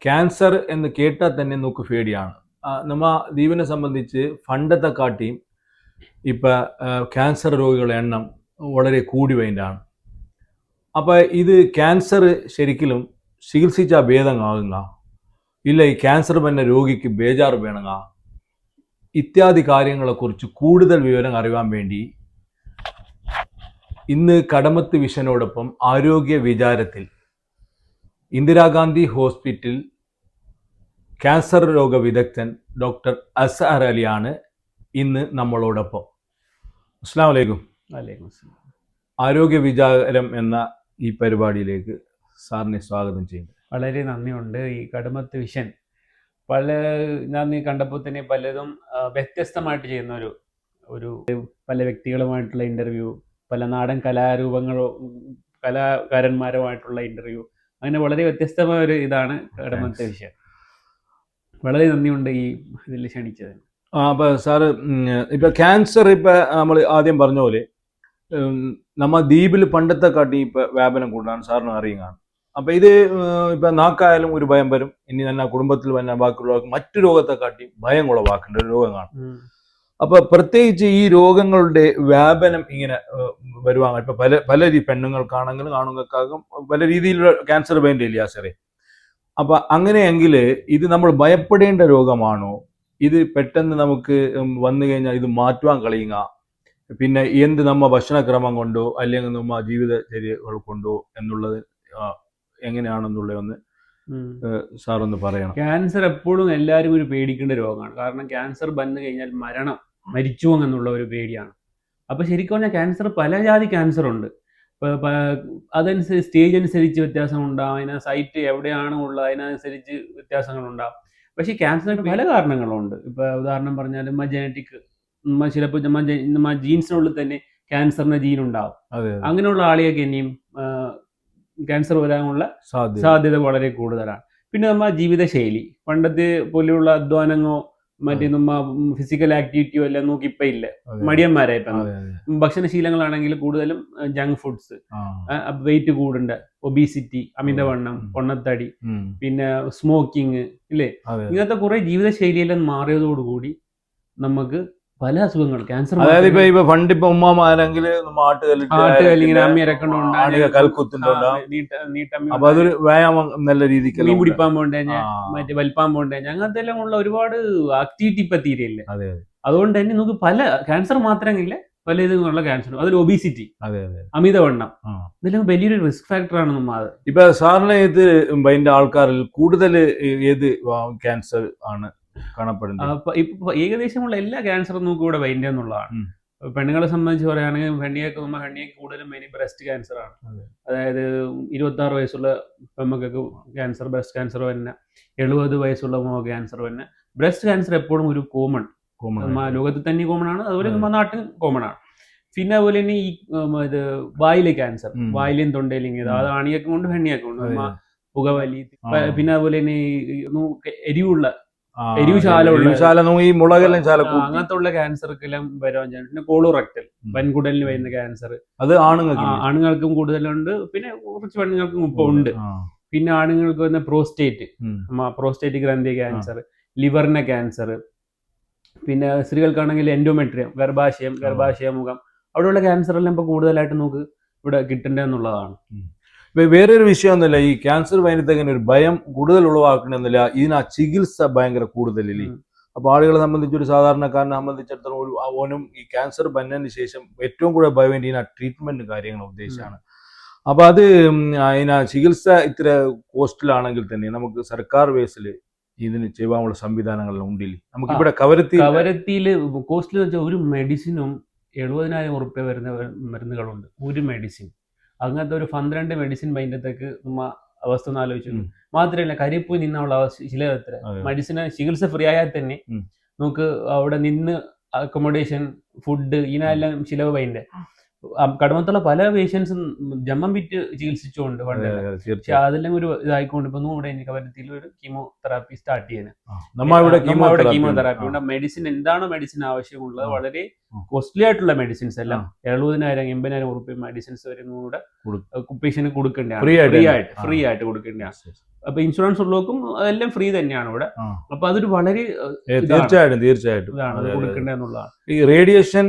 Cancer എന്ന് കേട്ടാൽ തന്നെ നമുക്ക് പേടിയാണ്. നമ്മ ദ്വീപിനെ സംബന്ധിച്ച് പണ്ടത്തെ കാട്ടിയും ഇപ്പം ക്യാൻസർ രോഗികളുടെ എണ്ണം വളരെ കൂടി വരുന്നതാണ്. അപ്പോൾ ഇത് ക്യാൻസർ ശരിക്കും ചികിത്സിച്ചാൽ ഭേദമാകുക, ഇല്ല ഈ ക്യാൻസർ വന്ന രോഗിക്ക് ബേജാറ് വേണങ്ങ, ഇത്യാദി കാര്യങ്ങളെക്കുറിച്ച് കൂടുതൽ വിവരം അറിയാൻ വേണ്ടി ഇന്ന് കടമത്ത് വിഷനോടൊപ്പം ആരോഗ്യ വിചാരത്തിൽ ഇന്ദിരാഗാന്ധി ഹോസ്പിറ്റൽ ക്യാൻസർ രോഗ വിദഗ്ധൻ ഡോക്ടർ അസ്ഹർ അലിയാണ് ഇന്ന് നമ്മളോടൊപ്പം. അസ്സലാമു അലൈക്കും. വലൈക്കും അസ്സലാം. ആരോഗ്യ വിചാരം എന്ന ഈ പരിപാടിയിലേക്ക് സാറിനെ സ്വാഗതം ചെയ്യുന്നു. വളരെ നന്ദിയുണ്ട്. ഈ കടമത്ത് വിഷൻ ഞാൻ കണ്ടപ്പോൾ തന്നെ പലതും വ്യത്യസ്തമായിട്ട് ചെയ്യുന്ന ഒരു പല വ്യക്തികളുമായിട്ടുള്ള ഇൻ്റർവ്യൂ, പല നാടൻ കലാകാരന്മാരുമായിട്ടുള്ള ഇൻ്റർവ്യൂ, അങ്ങനെ വളരെ വ്യത്യസ്തമായ ഒരു ഇതാണ് കടമത്ത് വിഷൻ. വളരെ നന്ദിയുണ്ട് ഈ ഇതിൽ ക്ഷണിച്ചത്. അപ്പോൾ സാറ് ഇപ്പം ക്യാൻസർ ഇപ്പം നമ്മൾ ആദ്യം പറഞ്ഞ പോലെ നമ്മ ദ്വീപിൽ പണ്ടത്തെ കാട്ടി ഇപ്പം വ്യാപനം കൂടുതലാണ്, സാറിന് അറിയുകയാണ്. അപ്പം ഇത് ഇപ്പം നാക്കായാലും ഒരു ഭയം വരും. ഇനി തന്നെ കുടുംബത്തിൽ വന്ന ബാക്കിയുള്ളവർക്ക് മറ്റു രോഗത്തെ കാട്ടി ഭയം ഉളവാക്കേണ്ട ഒരു രോഗമാണ്. അപ്പൊ പ്രത്യേകിച്ച് ഈ രോഗങ്ങളുടെ വ്യാപനം ഇങ്ങനെ വരുവാണ്. ഇപ്പൊ പല പെണ്ണുങ്ങൾക്കാണെങ്കിലും ആണുങ്ങൾക്കാകും പല രീതിയിലുള്ള ക്യാൻസർ വേണ്ടി ഇല്ലാസറേ. അപ്പൊ അങ്ങനെയെങ്കിൽ ഇത് നമ്മൾ ഭയപ്പെടേണ്ട രോഗമാണോ? ഇത് പെട്ടെന്ന് നമുക്ക് വന്നു കഴിഞ്ഞാൽ ഇത് മാറ്റുവാൻ കളയുക, പിന്നെ എന്ത് നമ്മ ഭക്ഷണക്രമം കൊണ്ടോ അല്ലെങ്കിൽ നമ്മ ജീവിതചര്യകൾ കൊണ്ടോ എന്നുള്ളത് എങ്ങനെയാണെന്നുള്ളതൊന്ന് സാറൊന്ന് പറയണം. ക്യാൻസർ എപ്പോഴും എല്ലാവരും ഒരു പേടിക്കേണ്ട രോഗമാണ്. കാരണം ക്യാൻസർ വന്നു കഴിഞ്ഞാൽ മരിച്ചു എന്നുള്ള ഒരു പേടിയാണ്. അപ്പൊ ശരിക്കും പറഞ്ഞാൽ ക്യാൻസർ പല ജാതി ക്യാൻസർ ഉണ്ട്. അതനുസരിച്ച് സ്റ്റേജ് അനുസരിച്ച് വ്യത്യാസം ഉണ്ടാവും, അതിന് സൈറ്റ് എവിടെയാണ് ഉള്ളത് അതിനനുസരിച്ച് വ്യത്യാസങ്ങളുണ്ടാവും. പക്ഷെ ക്യാൻസറിന് പല കാരണങ്ങളുണ്ട്. ഇപ്പൊ ഉദാഹരണം പറഞ്ഞാൽ ജനറ്റിക്, ചിലപ്പോൾ നമ്മ ജീൻസിനുള്ളിൽ തന്നെ ക്യാൻസറിന്റെ ജീൻ ഉണ്ടാവും. അങ്ങനെയുള്ള ആളുകൾക്ക് ഇനിയും ക്യാൻസർ വരാനുള്ള സാധ്യത വളരെ കൂടുതലാണ്. പിന്നെ നമ്മ ജീവിതശൈലി, പണ്ടത്തെ പോലെയുള്ള അധ്വാനങ്ങളോ മറ്റേ നമ്മ ഫിസിക്കൽ ആക്ടിവിറ്റിയോ എല്ലാം നോക്കി ഇപ്പൊ ഇല്ല, മടിയന്മാരായി. ഭക്ഷണശീലങ്ങളാണെങ്കിൽ കൂടുതലും ജങ്ക് ഫുഡ്സ്, വെയിറ്റ് കൂടുണ്ട്, ഒബീസിറ്റി, അമിതവണ്ണം, പൊണ്ണത്തടി, പിന്നെ സ്മോക്കിങ് ഇല്ലേ, ഇങ്ങനത്തെ കുറെ ജീവിതശൈലിയെല്ലാം മാറിയതോടുകൂടി നമുക്ക് പല അസുഖങ്ങൾ ക്യാൻസർ. അതായത് ഇപ്പൊ പണ്ടിപ്പോ ഉമ്മമാരെങ്കിൽ ആട്ടുകല്ലിങ്ങനെ അമ്മിയരക്കണുണ്ട്, അപ്പൊ അതൊരു വ്യായാമം നല്ല രീതിക്ക് മീൻ പിടിപ്പാൻ പോണ്ടേ, മറ്റേ വലിപ്പാൻ പോണ്ടേ, അങ്ങനത്തെ എല്ലാം ഉള്ള ഒരുപാട് ആക്ടിവിറ്റി ഇപ്പൊ തീരെയില്ല. അതുകൊണ്ട് തന്നെ നമുക്ക് പല ക്യാൻസർ മാത്രമില്ല, പല ഇതുള്ള ക്യാൻസർ, അതിൽ ഒബീസിറ്റി, അമിതവണ്ണം, ഇതെല്ലാം വലിയൊരു റിസ്ക് ഫാക്ടറാണ് നമ്മ. ഇപ്പൊ സാറിന് ഇത് അതിന്റെ ആൾക്കാരിൽ കൂടുതൽ ഏത് ക്യാൻസർ ആണ് കാണപ്പെടുന്നത്? ഇപ്പൊ ഏകദേശമുള്ള എല്ലാ ക്യാൻസറും നമുക്ക് ഇവിടെ വൈൻഡ് എന്നുള്ളതാണ്. പെണ്ണുങ്ങളെ സംബന്ധിച്ച് പറയുകയാണെങ്കിൽ പെണ്ണിയൊക്കെ കൂടുതലും മെയിൻ ബ്രസ്റ്റ് ക്യാൻസർ ആണ്. അതായത് 26 വയസ്സുള്ള പെമ്മക്കൊക്കെ ക്യാൻസർ, ബ്രസ്റ്റ് ക്യാൻസർ തന്നെ, 70 വയസ്സുള്ള ക്യാൻസർ തന്നെ. ബ്രസ്റ്റ് ക്യാൻസർ എപ്പോഴും ഒരു കോമൺ ലോകത്തിൽ തന്നെ കോമൺ ആണ്, അതുപോലെ നമ്മുടെ നാട്ടിൽ കോമൺ ആണ്. പിന്നെ അതുപോലെ തന്നെ ഈ ഇത് വായിലെ ക്യാൻസർ, വായിലും തൊണ്ടയിലും, അത് ആണിയൊക്കെ കൊണ്ട് പെണ്ണിയൊക്കെ കൊണ്ട് പുകവലി, പിന്നെ അതുപോലെ തന്നെ അങ്ങനത്തെ ഉള്ള ക്യാൻസർക്കെല്ലാം വരാൻ ചാൻസ്. പിന്നെ കോളോറക്ടൽ, വൻകുടലിന് വരുന്ന ക്യാൻസർ, അത് ആണുങ്ങൾക്കും കൂടുതലുണ്ട്, പിന്നെ കുറച്ച് പെണ്ണുങ്ങൾക്കും ഇപ്പൊ ഉണ്ട്. പിന്നെ ആണുങ്ങൾക്ക് വരുന്ന പ്രോസ്റ്റേറ്റ് ഗ്രന്ഥി ക്യാൻസർ, ലിവറിന്റെ ക്യാൻസർ, പിന്നെ സ്ത്രീകൾക്കാണെങ്കിൽ എൻഡോമെട്രിയം, ഗർഭാശയമുഖം, അവിടെയുള്ള ക്യാൻസർ എല്ലാം ഇപ്പൊ കൂടുതലായിട്ട് നമുക്ക് ഇവിടെ കിട്ടേണ്ടതെന്നുള്ളതാണ്. വേറൊരു വിഷയമൊന്നുമില്ല, ഈ ക്യാൻസർ വൈദ്യത്തിന് ഒരു ഭയം കൂടുതൽ ഉളവാക്കണമെന്നില്ല, ഇതിന് ചികിത്സ ഭയങ്കര കൂടുതലില്ലേ. അപ്പൊ ആളുകളെ സംബന്ധിച്ച്, ഒരു സാധാരണക്കാരനെ സംബന്ധിച്ചിടത്തോളം ഓനും ഈ ക്യാൻസർ വന്നതിന് ശേഷം ഏറ്റവും കൂടുതൽ ഭയം ഇതിനാ ട്രീറ്റ്മെന്റ് കാര്യങ്ങൾ ഉദ്ദേശിച്ചാണ്. അപ്പൊ അത് അതിനാ ചികിത്സ ഇത്ര കോസ്റ്റിലാണെങ്കിൽ തന്നെ നമുക്ക് സർക്കാർ ബേസിൽ ഇതിന് ചെയ്യാനുള്ള സംവിധാനങ്ങളെല്ലാം ഉണ്ടില്ലേ. നമുക്ക് ഇവിടെ കവരത്തിയില് കോസ്റ്റിൽ വെച്ചാൽ ഒരു മെഡിസിനും 70,000 ഉറുപ്പ്യ വരുന്ന മരുന്നുകളുണ്ട് ഒരു മെഡിസിൻ. അങ്ങനത്തെ ഒരു 12 മെഡിസിൻ ബൈൻഡത്തേക്ക് നമ്മ അവസ്ഥ ഒന്ന് ആലോചിച്ചു. മാത്രമല്ല കരിപ്പൂയി നിന്നുള്ള ചില മെഡിസിന് ചികിത്സ ഫ്രീ ആയാൽ തന്നെ നമുക്ക് അവിടെ നിന്ന് അക്കോമഡേഷൻ, ഫുഡ്, ഇതിനെല്ലാം ചിലവ് ബൈൻഡ്. കടമത്തുള്ള പല പേഷ്യൻസും ജമ്മം വിറ്റ് ചികിത്സിച്ചുകൊണ്ട് പണ്ട്. പക്ഷെ അതെല്ലാം ഒരു ഇതായിക്കൊണ്ട് ഇപ്പൊ ഇവിടെ കവരത്തിയിൽ ഒരു കീമോതെറാപ്പി സ്റ്റാർട്ട് ചെയ്യുന്നത്. കീമോതെറാപ്പി മെഡിസിൻ എന്താണോ മെഡിസിൻ ആവശ്യമുള്ളത്, വളരെ കോസ്റ്റ്ലി ആയിട്ടുള്ള മെഡിസിൻസ് എല്ലാം 70,000 80,000 ഉറുപ്പ്യ മെഡിസിൻസ് വരെ കൂടെ പേഷ്യന്റ് കൊടുക്കേണ്ടതാണ്, ഫ്രീ ആയിട്ട് കൊടുക്കേണ്ടതാണ്. അപ്പൊ ഇൻഷുറൻസ് ഉള്ളവർക്കും അതെല്ലാം ഫ്രീ തന്നെയാണ് ഇവിടെ. ആ. അപ്പൊ അതൊരു വളരെ തീർച്ചയായിട്ടും ഇതാണ് കൊടുക്കേണ്ടതെന്നുള്ളതാണ്. ഈ റേഡിയേഷൻ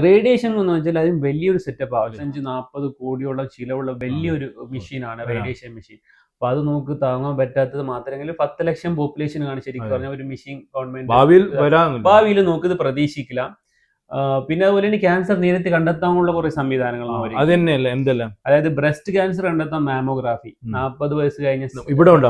റേഡിയേഷൻ എന്ന് വെച്ചാൽ അതിന് വലിയൊരു സെറ്റപ്പ് ആവശ്യം 40 കോടിയോളം ചിലവുള്ള വലിയൊരു മെഷീനാണ് റേഡിയേഷൻ മെഷീൻ. അപ്പൊ അത് നമുക്ക് താങ്ങാൻ പറ്റാത്തത് മാത്രമെങ്കിൽ 10 ലക്ഷം പോപ്പുലേഷൻ ആണ് ശരിക്കും പറഞ്ഞ ഒരു മെഷീൻ ഗവൺമെന്റ് ഭാവിയിൽ നമുക്കിത് പ്രതീക്ഷിക്കില്ല. പിന്നെ അതുപോലെ തന്നെ ക്യാൻസർ നേരത്തെ കണ്ടെത്താനുള്ള കുറെ സംവിധാനങ്ങൾ എന്തെല്ലാം, അതായത് ബ്രസ്റ്റ് ക്യാൻസർ കണ്ടെത്താൻ മാമോഗ്രാഫി 40 വയസ്സ് കഴിഞ്ഞ ഇവിടെ ഉണ്ട്,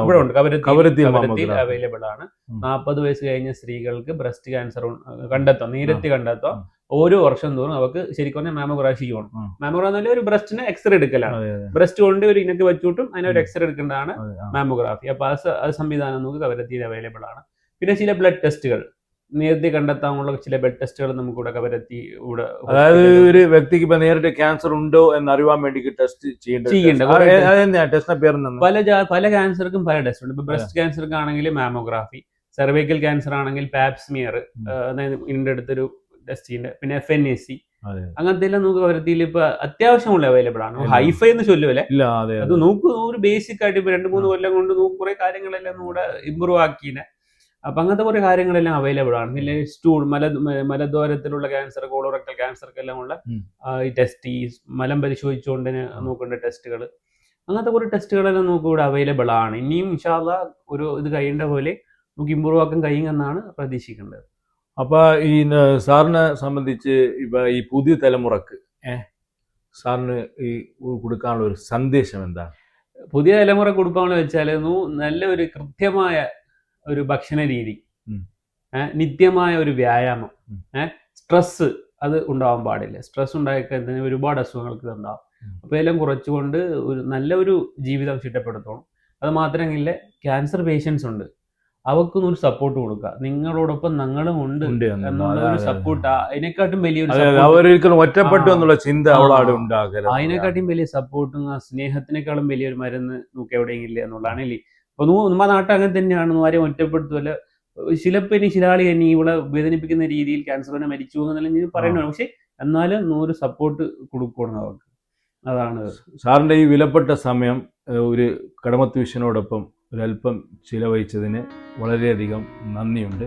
കവരത്തിയിൽ അവൈലബിൾ ആണ്. 40 വയസ്സ് കഴിഞ്ഞ സ്ത്രീകൾക്ക് ബ്രസ്റ്റ് ക്യാൻസർ കണ്ടെത്താം, നേരത്തെ കണ്ടെത്താം. ഓരോ വർഷം തോറും അവർക്ക് ശരിക്കും പറഞ്ഞാൽ മാമോഗ്രാഫി ചെയ്യണം. മാമോഗ്രാഫി ഒരു ബ്രസ്റ്റിന് എക്സ്റേ എടുക്കലാണ്. ബ്രസ്റ്റ് കൊണ്ട് ഒരു ഇനക്ക് വെച്ചിട്ടും അതിനൊരു എക്സ്റേ എടുക്കേണ്ടതാണ് മാമോഗ്രാഫി. അപ്പൊ ആ സംവിധാനം നമുക്ക് കവരത്തിയിൽ അവൈലബിൾ ആണ്. പിന്നെ ചില ബ്ലഡ് ടെസ്റ്റുകൾ നേരത്തെ കണ്ടെത്താനുള്ള ചില ബ്ലഡ് ടെസ്റ്റുകൾ നമുക്ക് ഇവിടെ കവരത്തി ഇവിടെ, അതായത് ഒരു വ്യക്തിക്ക് ഇപ്പൊ നേരിട്ട് ക്യാൻസർ ഉണ്ടോ എന്ന് അറിയാൻ വേണ്ടി ടെസ്റ്റ് ചെയ്യേണ്ട പല ക്യാൻസർക്കും പല ടെസ്റ്റ് ഉണ്ട്. ഇപ്പൊ ബ്രസ്റ്റ് ക്യാൻസർക്ക് ആണെങ്കിൽ മാമോഗ്രാഫി, സെർവൈക്കൽ ക്യാൻസർ ആണെങ്കിൽ പാപ്സ്മിയർ, അതായത് ഇതിന്റെ അടുത്തൊരു ടെസ്റ്റ് ചെയ്യുന്നുണ്ട്. പിന്നെ FNAC, അങ്ങനത്തെ എല്ലാം നമുക്ക് കവരത്തിയിൽ ഇപ്പൊ അത്യാവശ്യമുള്ള അവൈലബിൾ ആണ്. ഹൈഫൈ എന്ന് ചൊല്ലുമല്ലേ, അത് നോക്ക് ഒരു ബേസിക് ആയിട്ട് ഇപ്പൊ 2-3 കൊല്ലം കൊണ്ട് നമുക്ക് കുറെ കാര്യങ്ങളെല്ലാം കൂടെ ഇമ്പ്രൂവ് ആക്കിനെ. അപ്പൊ അങ്ങനത്തെ കുറെ കാര്യങ്ങളെല്ലാം അവൈലബിൾ ആണ്. പിന്നെ സ്റ്റൂൾ മലദ്വാരത്തിലുള്ള ക്യാൻസർ, കോളോറക്ടൽ ക്യാൻസർക്കെല്ലാം ഉള്ള ഈ ടെസ്റ്റ്, ഈ മലം പരിശോധിച്ചുകൊണ്ട് നോക്കേണ്ട ടെസ്റ്റുകൾ, അങ്ങനത്തെ കുറെ ടെസ്റ്റുകളെല്ലാം നമുക്ക് ഇവിടെ അവൈലബിൾ ആണ്. ഇനിയും ഇൻഷാ അല്ലാഹ് ഒരു ഇത് കഴിയേണ്ട പോലെ നമുക്ക് ഇമ്പ്രൂവ് ആക്കാൻ കഴിയുമെന്നാണ് പ്രതീക്ഷിക്കേണ്ടത്. അപ്പൊ ഈ സാറിനെ സംബന്ധിച്ച് ഇപ്പൊ ഈ പുതിയ തലമുറക്ക് സാറിന് ഈ കൊടുക്കാനുള്ള ഒരു സന്ദേശം എന്താണ്? പുതിയ തലമുറ കൊടുക്കാന്ന് വെച്ചാൽ നല്ല ഒരു കൃത്യമായ ഒരു ഭക്ഷണ രീതി, നിത്യമായ ഒരു വ്യായാമം, സ്ട്രെസ് അത് ഉണ്ടാവാൻ പാടില്ല. സ്ട്രെസ് ഉണ്ടായിക്കഴിഞ്ഞാൽ ഒരുപാട് അസുഖങ്ങൾക്ക് ഉണ്ടാവും. അപ്പൊ എല്ലാം കുറച്ചുകൊണ്ട് ഒരു നല്ല ഒരു ജീവിതം ചിട്ടപ്പെടുത്തണം. അത് മാത്രമല്ല, ക്യാൻസർ പേഷ്യൻസ് ഉണ്ട്, അവർക്കൊന്നും ഒരു സപ്പോർട്ട് കൊടുക്കുക. നിങ്ങളോടൊപ്പം ഞങ്ങളും ഉണ്ട് എന്നുള്ള ഒരു സപ്പോർട്ട്, അതിനെക്കാട്ടും വലിയൊരു ഒറ്റപ്പെട്ടു എന്നുള്ള ചിന്ത അതിനെക്കാട്ടും വലിയ സപ്പോർട്ടും സ്നേഹത്തിനേക്കാളും വലിയൊരു മരുന്ന് നമുക്ക് എവിടെയെങ്കിലും എന്നുള്ളതാണ്. അപ്പൊ നമ്മുടെ നാട്ടിൽ അങ്ങനെ തന്നെയാണ്. ആരെയും ഒറ്റപ്പെടുത്തുമല്ല. ശിലപ്പനി ശിലാളി തന്നെ ഇവിടെ വേദനിപ്പിക്കുന്ന രീതിയിൽ ക്യാൻസറിനെ മരിച്ചു എന്നല്ല പറയുന്നത്. പക്ഷെ എന്നാലും ഒരു സപ്പോർട്ട് കൊടുക്കണം അവർക്ക്. അതാണ് സാറിന്റെ ഈ വിലപ്പെട്ട സമയം ഒരു കടമത്ത് വിഷനോടൊപ്പം ഒരല്പം ചിലവഴിച്ചതിന് വളരെയധികം നന്ദിയുണ്ട്.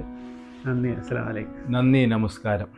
നന്ദി. അസ്സലാമു അലൈക്കും. നന്ദി, നമസ്കാരം.